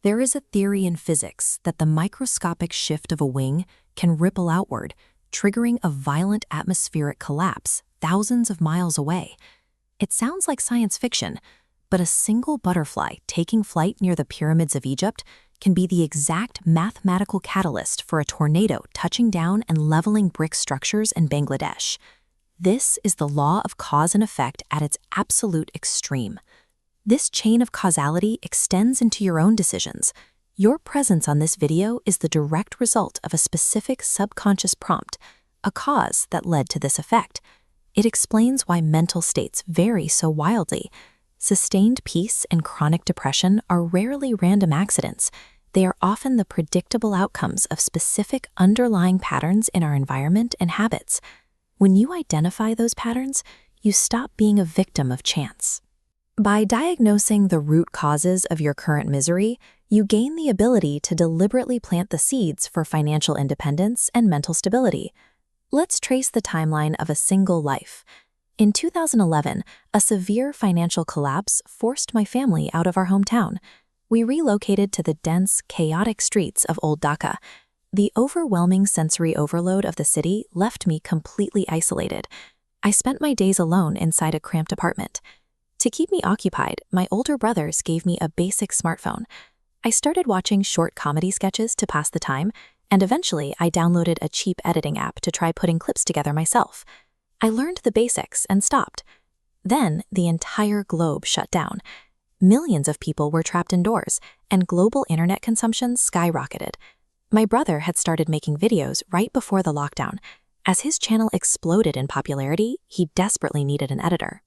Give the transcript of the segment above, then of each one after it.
There is a theory in physics that the microscopic shift of a wing can ripple outward, triggering a violent atmospheric collapse thousands of miles away. It sounds like science fiction, but a single butterfly taking flight near the pyramids of Egypt can be the exact mathematical catalyst for a tornado touching down and leveling brick structures in Bangladesh. This is the law of cause and effect at its absolute extreme. This chain of causality extends into your own decisions. Your presence on this video is the direct result of a specific subconscious prompt, a cause that led to this effect. It explains why mental states vary so wildly. Sustained peace and chronic depression are rarely random accidents. They are often the predictable outcomes of specific underlying patterns in our environment and habits. When you identify those patterns, you stop being a victim of chance. By diagnosing the root causes of your current misery, you gain the ability to deliberately plant the seeds for financial independence and mental stability. Let's trace the timeline of a single life. In 2011, a severe financial collapse forced my family out of our hometown. We relocated to the dense, chaotic streets of Old Dhaka. The overwhelming sensory overload of the city left me completely isolated. I spent my days alone inside a cramped apartment. To keep me occupied, my older brothers gave me a basic smartphone. I started watching short comedy sketches to pass the time, and eventually I downloaded a cheap editing app to try putting clips together myself. I learned the basics and stopped. Then the entire globe shut down. Millions of people were trapped indoors, and global internet consumption skyrocketed. My brother had started making videos right before the lockdown. As his channel exploded in popularity, he desperately needed an editor.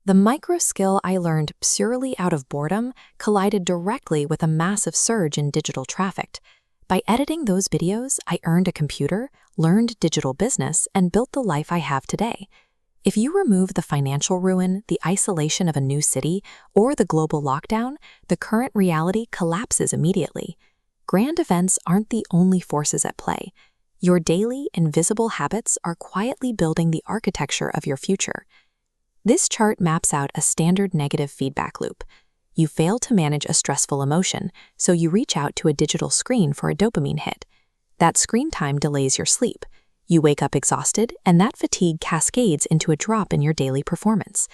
The micro skill I learned purely out of boredom collided directly with a massive surge in digital traffic. By editing those videos, I earned a computer, learned digital business, and built the life I have today. If you remove the financial ruin, the isolation of a new city, or the global lockdown, the current reality collapses immediately. Grand events aren't the only forces at play. Your daily, invisible habits are quietly building the architecture of your future. This chart maps out a standard negative feedback loop. You fail to manage a stressful emotion, so you reach out to a digital screen for a dopamine hit. That screen time delays your sleep. You wake up exhausted, and that fatigue cascades into a drop in your daily performance.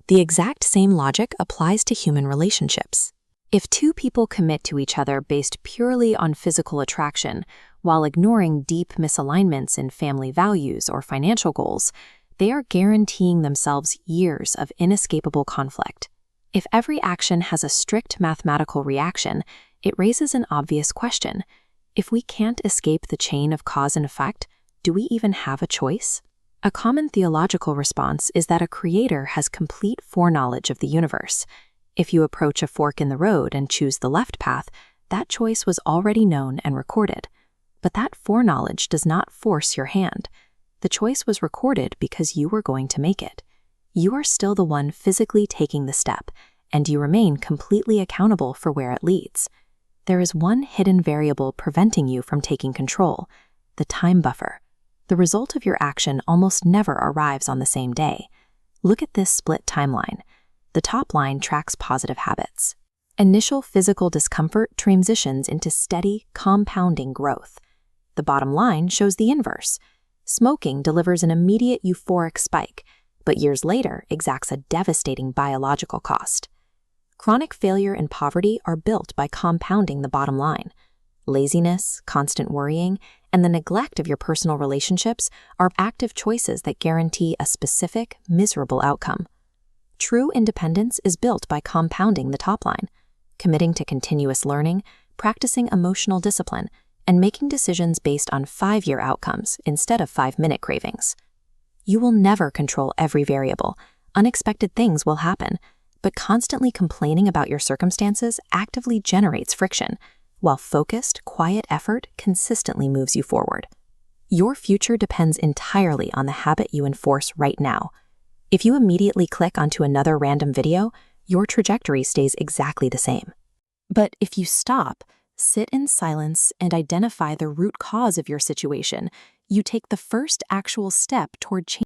The exact same logic applies to human relationships. If two people commit to each other based purely on physical attraction, while ignoring deep misalignments in family values or financial goals, they are guaranteeing themselves years of inescapable conflict. If every action has a strict mathematical reaction, it raises an obvious question. If we can't escape the chain of cause and effect, do we even have a choice? A common theological response is that a creator has complete foreknowledge of the universe. If you approach a fork in the road and choose the left path, that choice was already known and recorded. But that foreknowledge does not force your hand. The choice was recorded because you were going to make it. You are still the one physically taking the step, and you remain completely accountable for where it leads. There is one hidden variable preventing you from taking control: the time buffer. The result of your action almost never arrives on the same day. Look at this split timeline. The top line tracks positive habits. Initial physical discomfort transitions into steady, compounding growth. The bottom line shows the inverse. Smoking delivers an immediate euphoric spike, but years later exacts a devastating biological cost. Chronic failure and poverty are built by compounding the bottom line. Laziness, constant worrying, and the neglect of your personal relationships are active choices that guarantee a specific, miserable outcome. True independence is built by compounding the top line, committing to continuous learning, practicing emotional discipline, and making decisions based on 5-year outcomes instead of 5-minute cravings. You will never control every variable. Unexpected things will happen, but constantly complaining about your circumstances actively generates friction, while focused, quiet effort consistently moves you forward. Your future depends entirely on the habit you enforce right now. If you immediately click onto another random video, your trajectory stays exactly the same. But if you stop, sit in silence, and identify the root cause of your situation, you take the first actual step toward change.